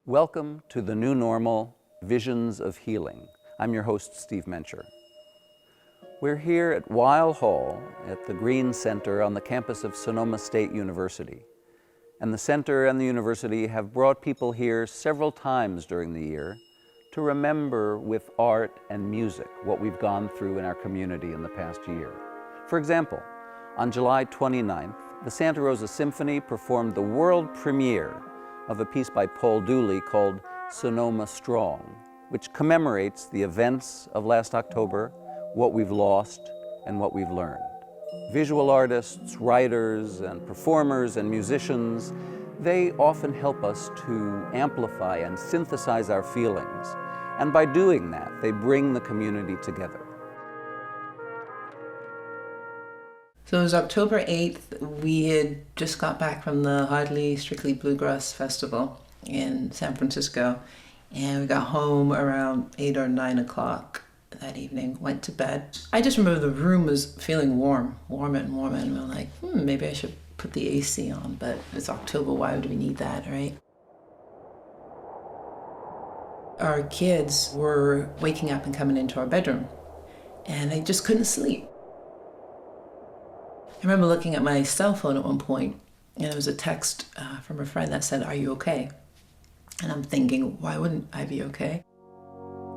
Welcome to the new normal, Visions of Healing. I'm your host, Steve Mencher. We're here at Weill Hall at the Green Center on the campus of Sonoma State University. And the center and the university have brought people here several times during the year to remember with art and music what we've gone through in our community in the past year. For example, on July 29th, the Santa Rosa Symphony performed the world premiere of a piece by Paul Dooley called Sonoma Strong, which commemorates the events of last October, what we've lost and what we've learned. Visual artists, writers, and performers and musicians, they often help us to amplify and synthesize our feelings. And by doing that, they bring the community together. So it was October 8th. We had just got back from the Hadley Strictly Bluegrass Festival in San Francisco. And we got home around 8 or 9 o'clock that evening, went to bed. I just remember the room was feeling warmer and warmer. And we were like, maybe I should put the AC on, but it's October, why would we need that, right? Our kids were waking up and coming into our bedroom, and they just couldn't sleep. I remember looking at my cell phone at one point, and it was a text from a friend that said, "Are you okay?" And I'm thinking, why wouldn't I be okay?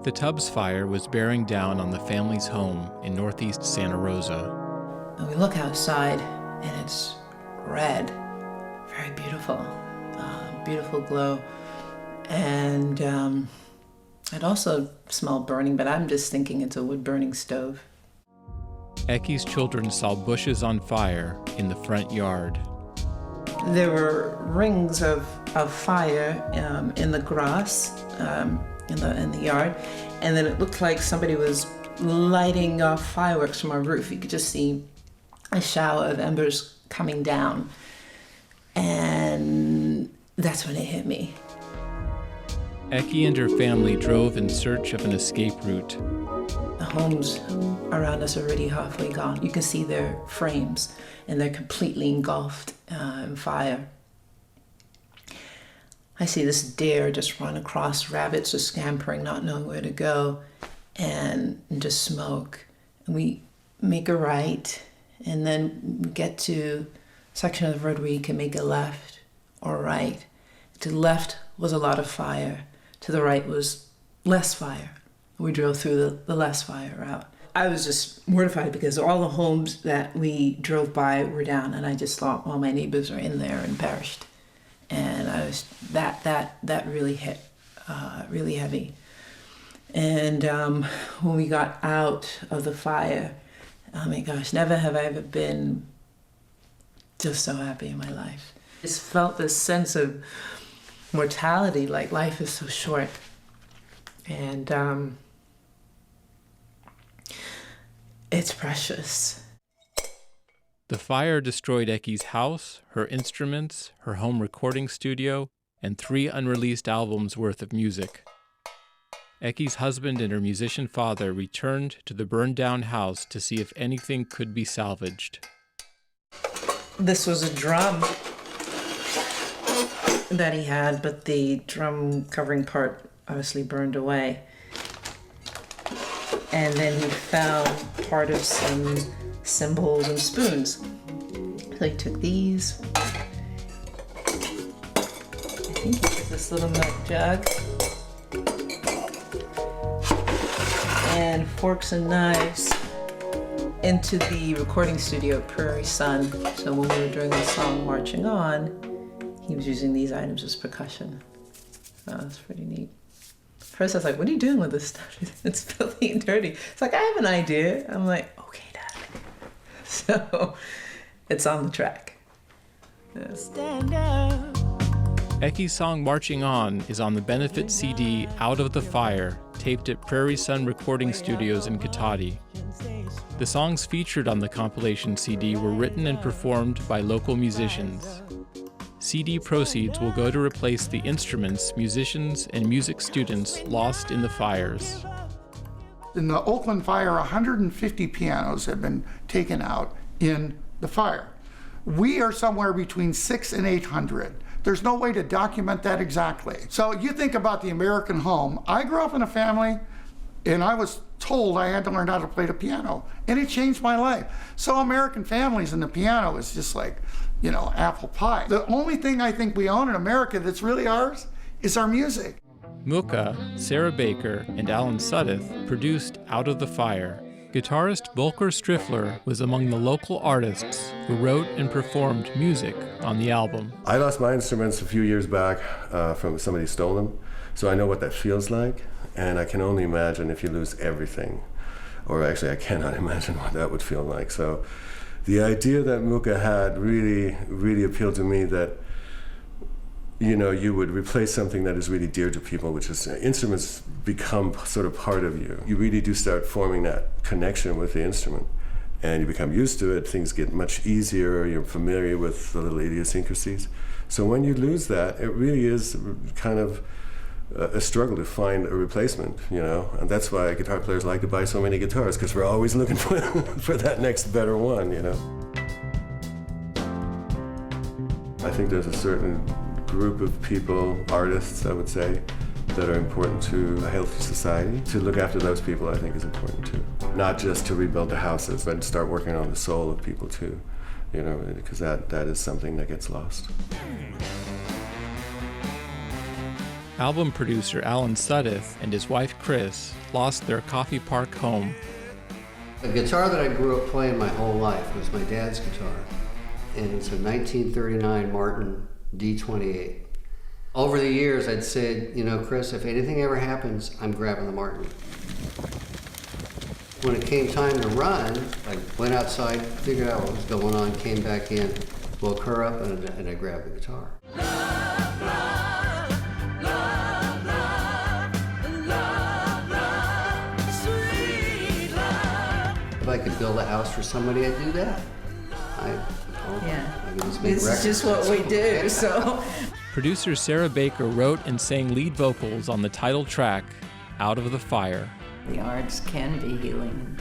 The Tubbs fire was bearing down on the family's home in northeast Santa Rosa. And we look outside, and it's red, very beautiful, beautiful glow. And I'd also smell burning, but I'm just thinking it's a wood-burning stove. Ecky's children saw bushes on fire in the front yard. There were rings of fire in the grass in the yard, and then it looked like somebody was lighting off fireworks from our roof. You could just see a shower of embers coming down, and that's when it hit me. Ecky and her family drove in search of an escape route. The homes around us are already halfway gone. You can see their frames, and they're completely engulfed in fire. I see this deer just run across, rabbits are scampering, not knowing where to go, and just smoke. And we make a right, and then we get to a section of the road where you can make a left or right. To the left was a lot of fire. To the right was less fire. We drove through the less fire route. I was just mortified because all the homes that we drove by were down, and I just thought, well, my neighbors are in there and perished. And I was that really hit, really heavy. And when we got out of the fire, oh my gosh, never have I ever been just so happy in my life. Just felt this sense of mortality, like life is so short. And it's precious. The fire destroyed Ecky's house, her instruments, her home recording studio, and 3 unreleased albums worth of music. Ecky's husband and her musician father returned to the burned-down house to see if anything could be salvaged. This was a drum that he had, but the drum covering part obviously burned away. And then he found part of some cymbals and spoons. So he took these. I think he took this little milk jug. And forks and knives into the recording studio at Prairie Sun. So when we were doing the song Marching On, he was using these items as percussion. So that's pretty neat. First I was like, what are you doing with this stuff? It's filthy and dirty. It's like, I have an idea. I'm like, okay, Dad. So it's on the track. Yeah. Stand up. Ecky's song Marching On is on the benefit CD Out of the Fire, taped at Prairie Sun Recording Studios in Cotati. The songs featured on the compilation CD were written and performed by local musicians. CD proceeds will go to replace the instruments musicians and music students lost in the fires. In the Oakland fire, 150 pianos have been taken out in the fire. We are somewhere between 600 and 800. There's no way to document that exactly. So you think about the American home. I grew up in a family and I was told I had to learn how to play the piano, and it changed my life. So American families and the piano is just like, you know, apple pie. The only thing I think we own in America that's really ours is our music. Mucha, Sarah Baker, and Alan Sudduth produced Out of the Fire. Guitarist Volker Striffler was among the local artists who wrote and performed music on the album. I lost my instruments a few years back from somebody stole them, so I know what that feels like, and I can only imagine if you lose everything. Or actually, I cannot imagine what that would feel like. So the idea that Mucha had really, really appealed to me, that you know, you would replace something that is really dear to people, which is instruments become sort of part of you. You really do start forming that connection with the instrument, and you become used to it. Things get much easier. You're familiar with the little idiosyncrasies. So when you lose that, it really is kind of a struggle to find a replacement, you know, and that's why guitar players like to buy so many guitars, because we're always looking for that next better one, you know. I think there's a certain group of people, artists, I would say, that are important to a healthy society. To look after those people, I think, is important too. Not just to rebuild the houses, but start working on the soul of people too, you know, because that is something that gets lost. Album producer Alan Sudduth and his wife Chris lost their Coffey Park home. The guitar that I grew up playing my whole life was my dad's guitar, and it's a 1939 Martin D28. Over the years, I'd said, you know, Chris, if anything ever happens, I'm grabbing the Martin. When it came time to run, I went outside, figured out what was going on, came back in, woke her up, and I grabbed the guitar. If I could build a house for somebody, I'd do that. This is just what we do, so. Producer Sarah Baker wrote and sang lead vocals on the title track, Out of the Fire. The arts can be healing.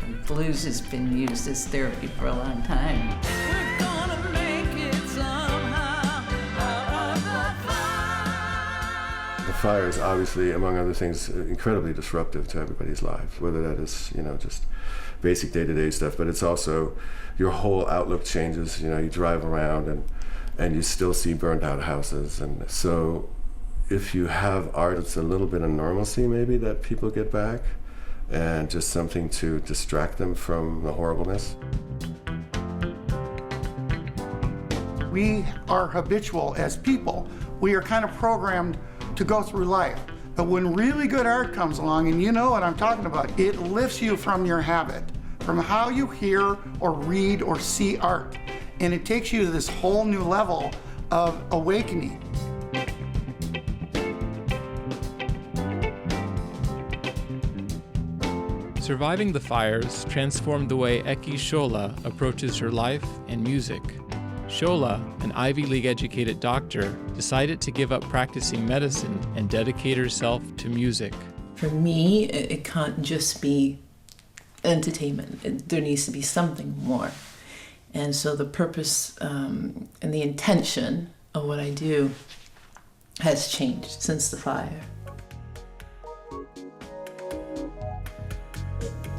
And blues has been used as therapy for a long time. We're gonna make it somehow out of the fire. The fire is obviously, among other things, incredibly disruptive to everybody's life, whether that is, you know, just basic day-to-day stuff, but it's also your whole outlook changes. You know, you drive around and you still see burned out houses, and so if you have art, it's a little bit of normalcy maybe that people get back, and just something to distract them from the horribleness. We are habitual as people. We are kind of programmed to go through life. But when really good art comes along, and you know what I'm talking about, it lifts you from your habit, from how you hear or read or see art. And it takes you to this whole new level of awakening. Surviving the fires transformed the way Eki Shola approaches her life and music. Shola, an Ivy League-educated doctor, decided to give up practicing medicine and dedicate herself to music. For me, it can't just be entertainment. There needs to be something more. And so the purpose and the intention of what I do has changed since the fire.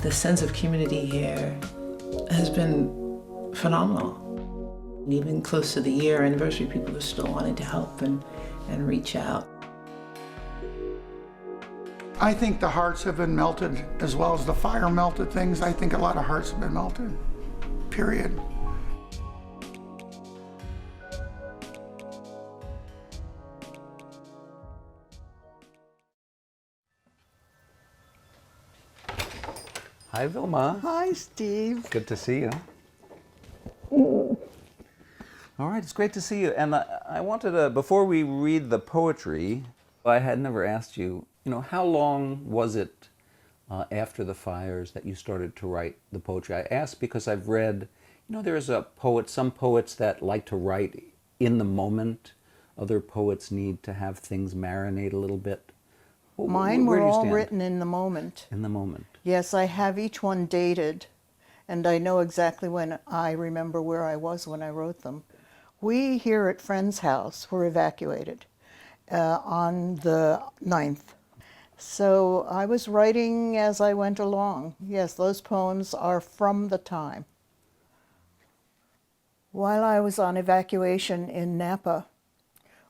The sense of community here has been phenomenal. Even close to the year anniversary, people are still wanting to help and reach out. I think the hearts have been melted as well as the fire melted things. I think a lot of hearts have been melted, period. Hi, Vilma. Hi, Steve. Good to see you. All right, it's great to see you. And I wanted to, before we read the poetry, I had never asked you, how long was it after the fires that you started to write the poetry? I asked because I've read, there's some poets that like to write in the moment. Other poets need to have things marinate a little bit. Mine Where were do you all stand? written in the moment. In the moment. Yes, I have each one dated, and I know exactly when I remember where I was when I wrote them. We here at Friend's house were evacuated on the 9th. So I was writing as I went along. Yes, those poems are from the time. While I was on evacuation in Napa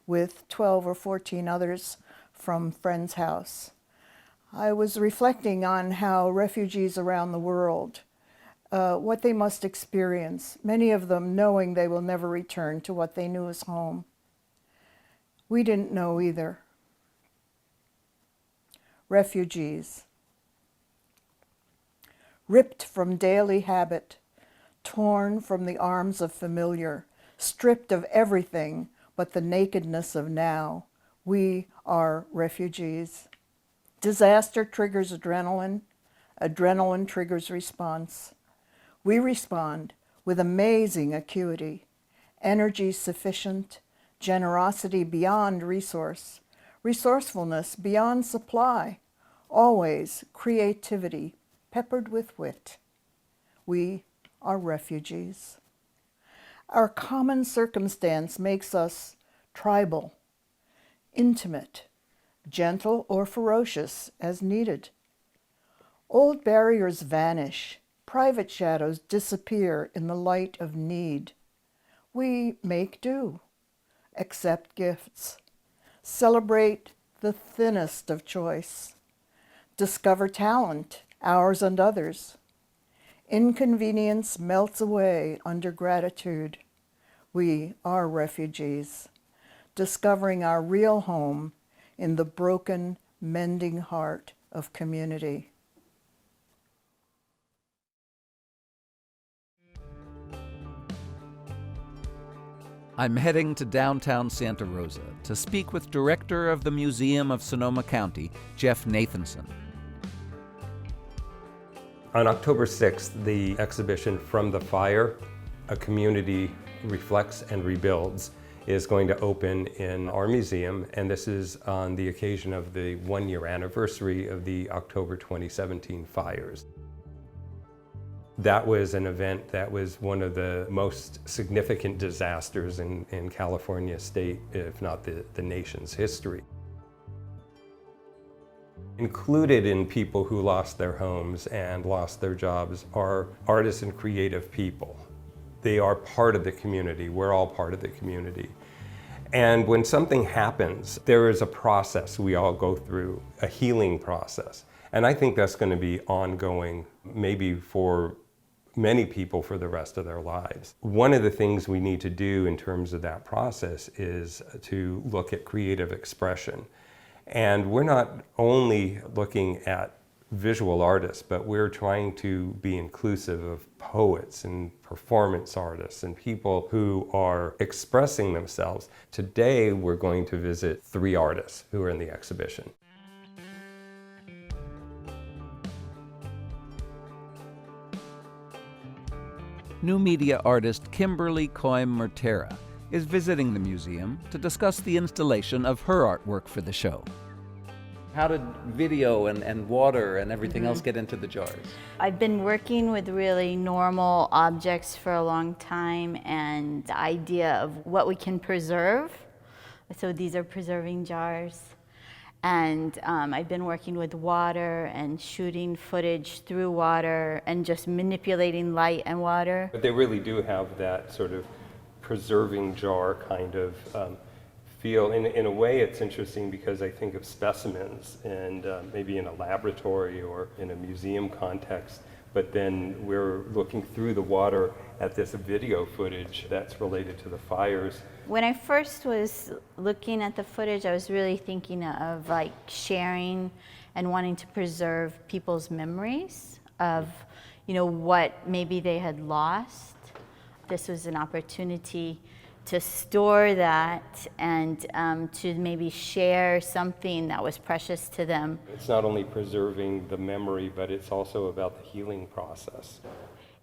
with 12 or 14 others from Friend's house, I was reflecting on how refugees around the world, what they must experience, many of them knowing they will never return to what they knew as home. We didn't know either. Refugees, ripped from daily habit, torn from the arms of familiar, stripped of everything but the nakedness of now, we are refugees. Disaster triggers adrenaline, adrenaline triggers response. We respond with amazing acuity, energy sufficient, generosity beyond resource, resourcefulness beyond supply, always creativity peppered with wit. We are refugees. Our common circumstance makes us tribal, intimate, gentle or ferocious as needed. Old barriers vanish, private shadows disappear in the light of need. We make do, accept gifts, celebrate the thinnest of choice, discover talent, ours and others. Inconvenience melts away under gratitude. We are refugees, discovering our real home in the broken, mending heart of community. I'm heading to downtown Santa Rosa to speak with Director of the Museum of Sonoma County, Jeff Nathanson. On October 6th, the exhibition From the Fire, A Community Reflects and Rebuilds, is going to open in our museum, and this is on the occasion of the one-year anniversary of the October 2017 fires. That was an event that was one of the most significant disasters in California state, if not the nation's history. Included in people who lost their homes and lost their jobs are artists and creative people. They are part of the community. We're all part of the community. And when something happens, there is a process we all go through, a healing process. And I think that's going to be ongoing, maybe for many people for the rest of their lives. One of the things we need to do in terms of that process is to look at creative expression. And we're not only looking at visual artists, but we're trying to be inclusive of poets and performance artists and people who are expressing themselves. Today, we're going to visit 3 artists who are in the exhibition. New media artist Kimberly Coim-Mertera is visiting the museum to discuss the installation of her artwork for the show. How did video and water and everything else get into the jars? I've been working with really normal objects for a long time, and the idea of what we can preserve. So these are preserving jars. And I've been working with water and shooting footage through water and just manipulating light and water. But they really do have that sort of preserving jar kind of feel. In a way, it's interesting because I think of specimens and maybe in a laboratory or in a museum context, but then we're looking through the water at this video footage that's related to the fires. When I first was looking at the footage, I was really thinking of like sharing and wanting to preserve people's memories of, you know, what maybe they had lost. This was an opportunity to store that and to maybe share something that was precious to them. It's not only preserving the memory, but it's also about the healing process.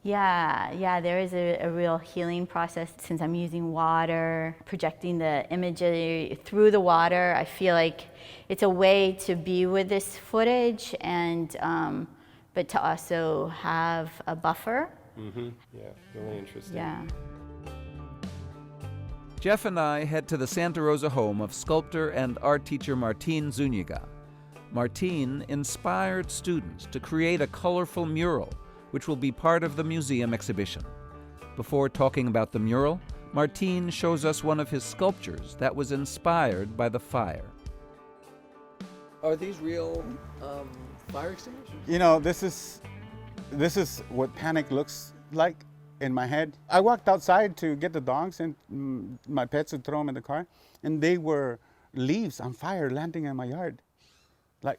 Yeah, there is a real healing process. Since I'm using water, projecting the imagery through the water, I feel like it's a way to be with this footage and but to also have a buffer. Mm-hmm. Yeah, really interesting. Yeah. Jeff and I head to the Santa Rosa home of sculptor and art teacher Martin Zuniga. Martin inspired students to create a colorful mural, which will be part of the museum exhibition. Before talking about the mural, Martin shows us one of his sculptures that was inspired by the fire. Are these real fire extinguishers? You know, this is what panic looks like in my head. I walked outside to get the dogs and my pets to throw them in the car, and they were leaves on fire landing in my yard, like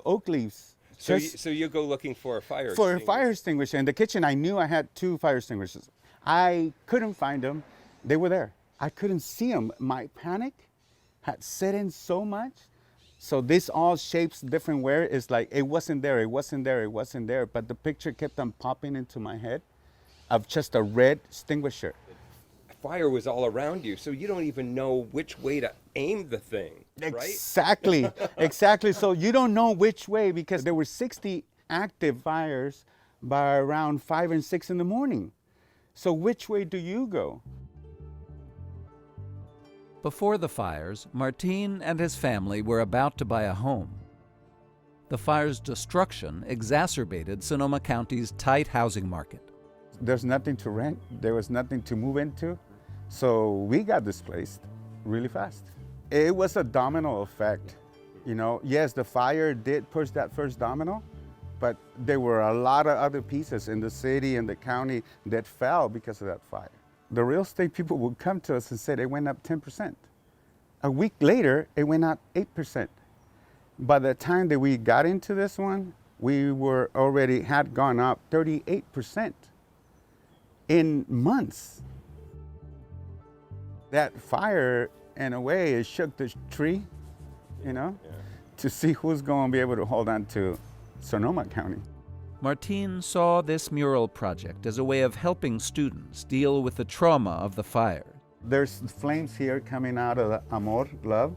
oak leaves. So you go looking for a fire for extinguisher. a fire extinguisher. In the kitchen, I knew I had 2 fire extinguishers. I couldn't find them. They were there. I couldn't see them. My panic had set in so much. So this all shapes different where it's like it wasn't there, it wasn't there, it wasn't there. But the picture kept on popping into my head of just a red extinguisher. Fire was all around you, so you don't even know which way to aim the thing, right? Exactly, exactly. So you don't know which way because there were 60 active fires by around 5 and 6 in the morning. So which way do you go? Before the fires, Martin and his family were about to buy a home. The fire's destruction exacerbated Sonoma County's tight housing market. There's nothing to rent. There was nothing to move into. So we got displaced really fast. It was a domino effect. You know, yes, the fire did push that first domino, but there were a lot of other pieces in the city and the county that fell because of that fire. The real estate people would come to us and say it went up 10%. A week later, it went up 8%. By the time that we got into this one, we were already had gone up 38% in months. That fire, in a way, it shook the tree, you know, to see who's going to be able to hold on to Sonoma County. Martin saw this mural project as a way of helping students deal with the trauma of the fire. There's flames here coming out of the amor, love,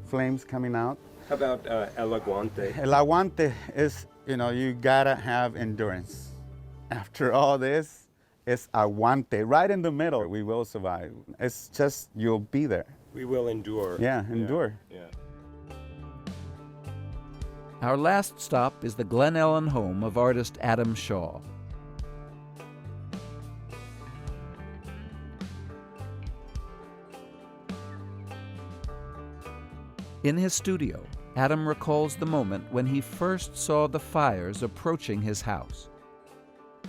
flames coming out. How about el aguante? El aguante is, you know, you gotta have endurance. After all this, it's aguante, right in the middle. We will survive. It's just, you'll be there. We will endure. Yeah, endure. Yeah. Our last stop is the Glen Ellen home of artist Adam Shaw. In his studio, Adam recalls the moment when he first saw the fires approaching his house.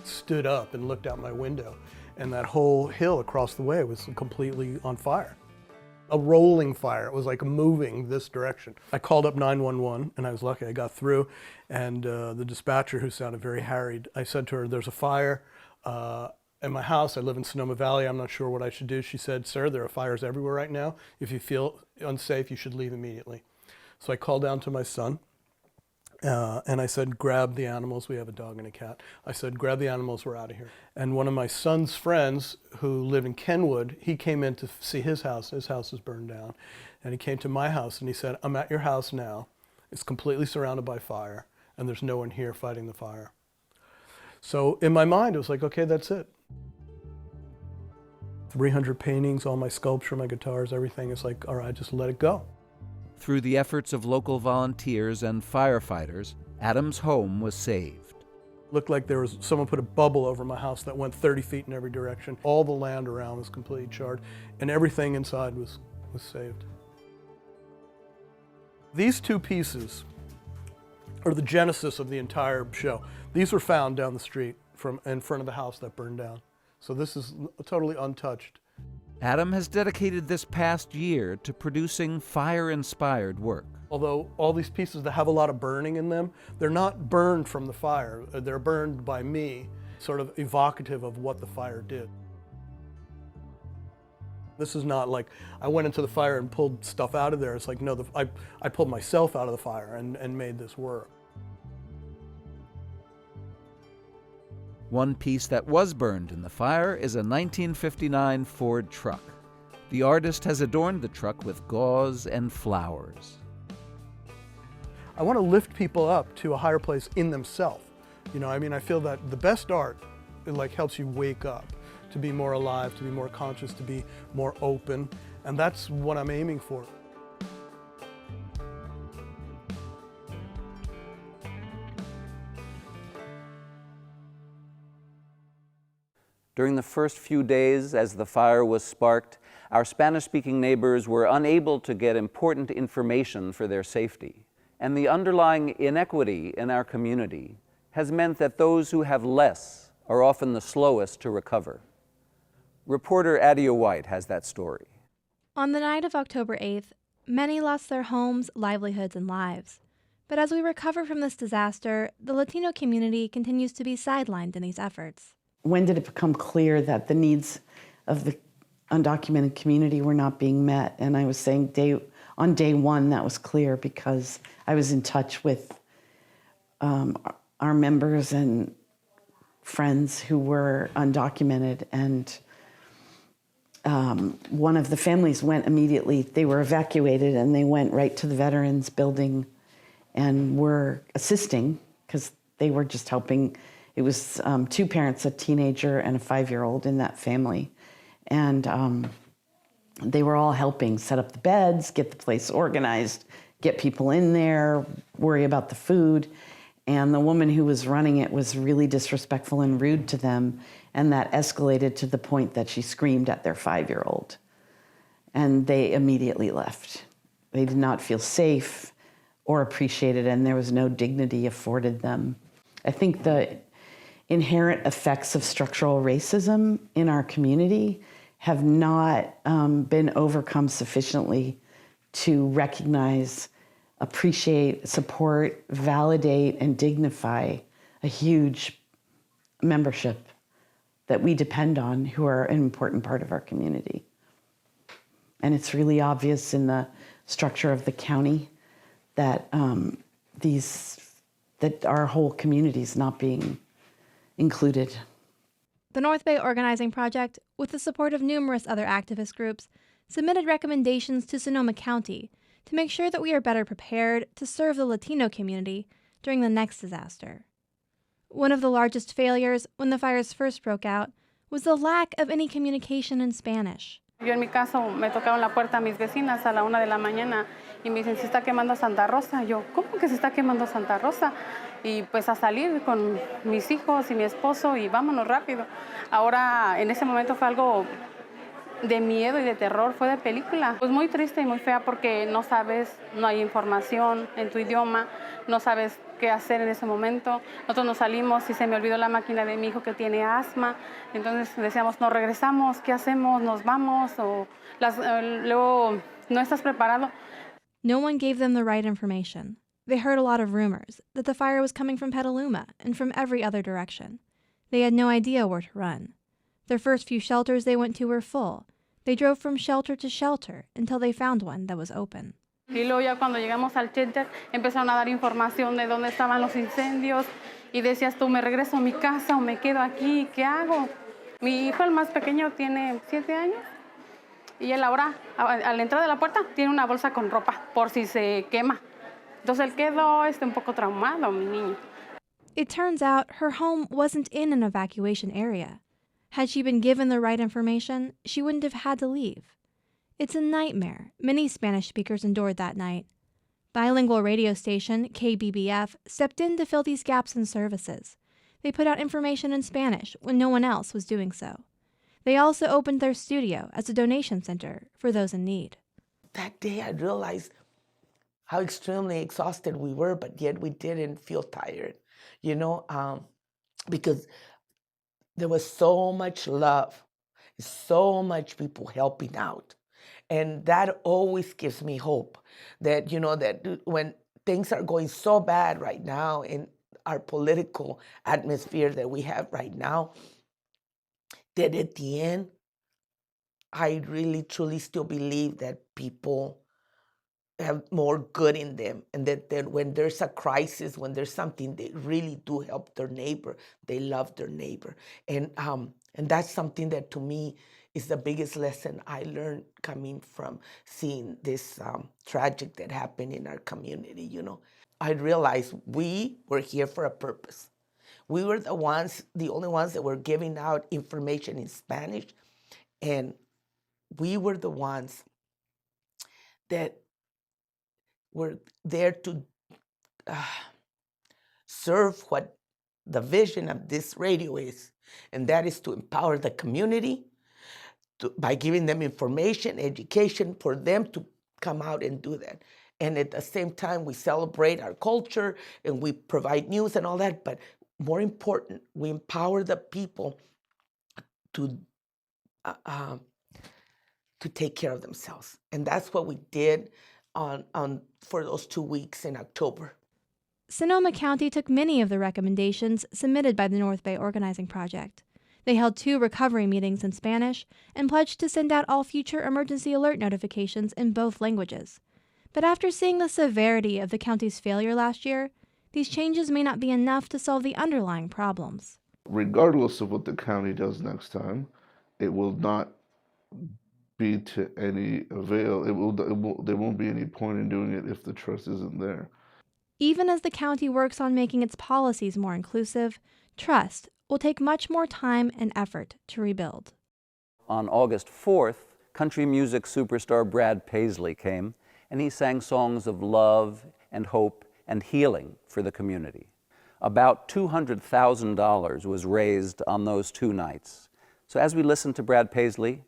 Stood up and looked out my window, and that whole hill across the way was completely on fire. A rolling fire. It was like moving this direction. I called up 911, and I was lucky I got through, and the dispatcher, who sounded very harried, I said to her, there's a fire in my house. I live in Sonoma Valley. I'm not sure what I should do. She said, sir, there are fires everywhere right now. If you feel unsafe, you should leave immediately. So I called down to my son, and I said, grab the animals. We have a dog and a cat. I said, grab the animals, we're out of here. And one of my son's friends who lived in Kenwood, he came in to see his house. His house is burned down. And he came to my house and he said, I'm at your house now. It's completely surrounded by fire, and there's no one here fighting the fire. So in my mind, it was like, okay, that's it. 300 paintings, all my sculpture, my guitars, everything. It's like, all right, just let it go. Through the efforts of local volunteers and firefighters, Adam's home was saved. Looked like there was someone put a bubble over my house that went 30 feet in every direction. All the land around was completely charred, and everything inside was saved. These 2 pieces are the genesis of the entire show. These were found down the street from in front of the house that burned down. So this is totally untouched. Adam has dedicated this past year to producing fire-inspired work. Although all these pieces that have a lot of burning in them, they're not burned from the fire. They're burned by me, sort of evocative of what the fire did. This is not like I went into the fire and pulled stuff out of there. It's like, no, I pulled myself out of the fire and made this work. One piece that was burned in the fire is a 1959 Ford truck. The artist has adorned the truck with gauze and flowers. I want to lift people up to a higher place in themselves. You know, I mean, I feel that the best art, it like helps you wake up to be more alive, to be more conscious, to be more open. And that's what I'm aiming for. During the first few days as the fire was sparked, our Spanish-speaking neighbors were unable to get important information for their safety. And the underlying inequity in our community has meant that those who have less are often the slowest to recover. Reporter Adia White has that story. On the night of October 8th, many lost their homes, livelihoods, and lives. But as we recover from this disaster, the Latino community continues to be sidelined in these efforts. When did it become clear that the needs of the undocumented community were not being met? And I was saying on day one that was clear because I was in touch with our members and friends who were undocumented, and one of the families went immediately. They were evacuated and they went right to the Veterans Building and were assisting because they were just helping. It was two parents, a teenager and a 5-year-old in that family. And they were all helping set up the beds, get the place organized, get people in there, worry about the food. And the woman who was running it was really disrespectful and rude to them. And that escalated to the point that she screamed at their 5-year-old. And they immediately left. They did not feel safe or appreciated, and there was no dignity afforded them. I think the inherent effects of structural racism in our community have not been overcome sufficiently to recognize, appreciate, support, validate, and dignify a huge membership that we depend on, who are an important part of our community. And it's really obvious in the structure of the county that that our whole community is not being included. The North Bay Organizing Project, with the support of numerous other activist groups, submitted recommendations to Sonoma County to make sure that we are better prepared to serve the Latino community during the next disaster. One of the largest failures when the fires first broke out was the lack of any communication in Spanish. Yo en mi caso me tocaron la puerta a mis vecinas a la 1 de la mañana y me dicen, se está quemando Santa Rosa. Yo, ¿cómo que se está quemando Santa Rosa? Y pues a salir con mis hijos y mi esposo y vámonos rápido. Ahora, en ese momento fue algo de miedo y de terror, fue de película. Pues muy triste y muy fea porque no sabes, no hay información en tu idioma, no sabes qué hacer en ese momento. Nosotros nos salimos y se me olvidó la máquina de mi hijo que tiene asma. Entonces decíamos, nos regresamos, ¿qué hacemos? ¿Nos vamos? O luego, ¿no estás preparado? No one gave them the right information. They heard a lot of rumors that the fire was coming from Petaluma and from every other direction. They had no idea where to run. Their first few shelters they went to were full. They drove from shelter to shelter until they found one that was open. Y luego ya cuando llegamos al shelter empezaron a dar información de dónde estaban los incendios y decías tú, ¿me regreso a mi casa o me quedo aquí? ¿Qué hago? Mi hijo, el más pequeño, tiene 7 años y él ahora, a la entrada de la puerta, tiene una bolsa con ropa por si se quema. Entonces él quedó un poco traumado, mi niño. It turns out her home wasn't in an evacuation area. Had she been given the right information, she wouldn't have had to leave. It's a nightmare many Spanish speakers endured that night. Bilingual radio station KBBF stepped in to fill these gaps in services. They put out information in Spanish when no one else was doing so. They also opened their studio as a donation center for those in need. That day I realized how extremely exhausted we were, but yet we didn't feel tired, because there was so much love, so much people helping out. And that always gives me hope that, that when things are going so bad right now in our political atmosphere that we have right now, that at the end, I really, truly still believe that people have more good in them, and that when there's a crisis, when there's something, they really do help their neighbor. They love their neighbor. And that's something that to me is the biggest lesson I learned coming from seeing this tragic that happened in our community, I realized we were here for a purpose. We were the only ones that were giving out information in Spanish, and we were the ones that were there to serve what the vision of this radio is, and that is to empower the community by giving them information, education, for them to come out and do that. And at the same time, we celebrate our culture and we provide news and all that, but more important, we empower the people to take care of themselves. And that's what we did for those 2 weeks in October. Sonoma County took many of the recommendations submitted by the North Bay Organizing Project. They held 2 recovery meetings in Spanish and pledged to send out all future emergency alert notifications in both languages. But after seeing the severity of the county's failure last year, these changes may not be enough to solve the underlying problems. Regardless of what the county does next time, it will not be to any avail. There won't be any point in doing it if the trust isn't there. Even as the county works on making its policies more inclusive, trust will take much more time and effort to rebuild. On August 4th, country music superstar Brad Paisley came, and he sang songs of love and hope and healing for the community. About $200,000 was raised on those 2 nights. So as we listen to Brad Paisley,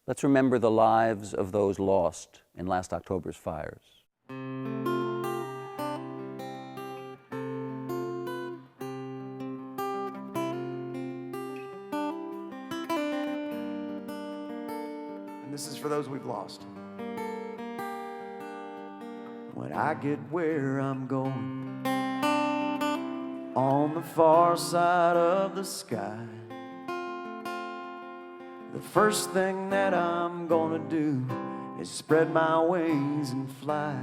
let's remember the lives of those lost in last October's fires. This is for those we've lost. When I get where I'm going, on the far side of the sky, the first thing that I'm gonna do is spread my wings and fly.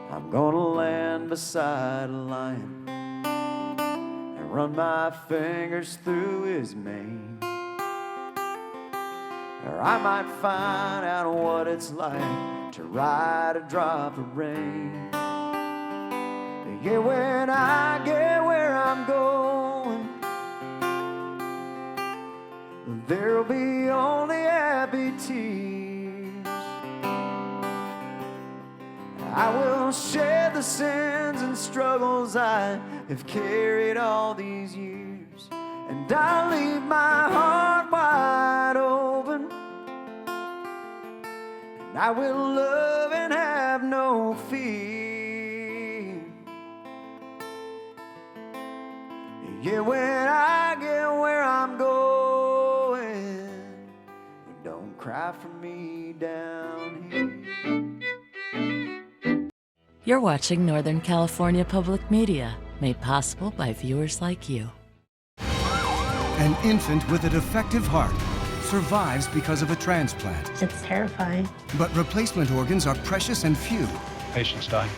I'm gonna land beside a lion and run my fingers through his mane. Or I might find out what it's like to ride a drop of rain. Yeah, when I get where I'm going, there'll be only happy tears. I will shed the sins and struggles I have carried all these years, and I'll leave my heart wide open. I will love and have no fear. Yeah, when I get where I'm going, don't cry for me down here. You're watching Northern California Public Media, made possible by viewers like you. An infant with a defective heart survives because of a transplant. It's terrifying. But replacement organs are precious and few. Patients die.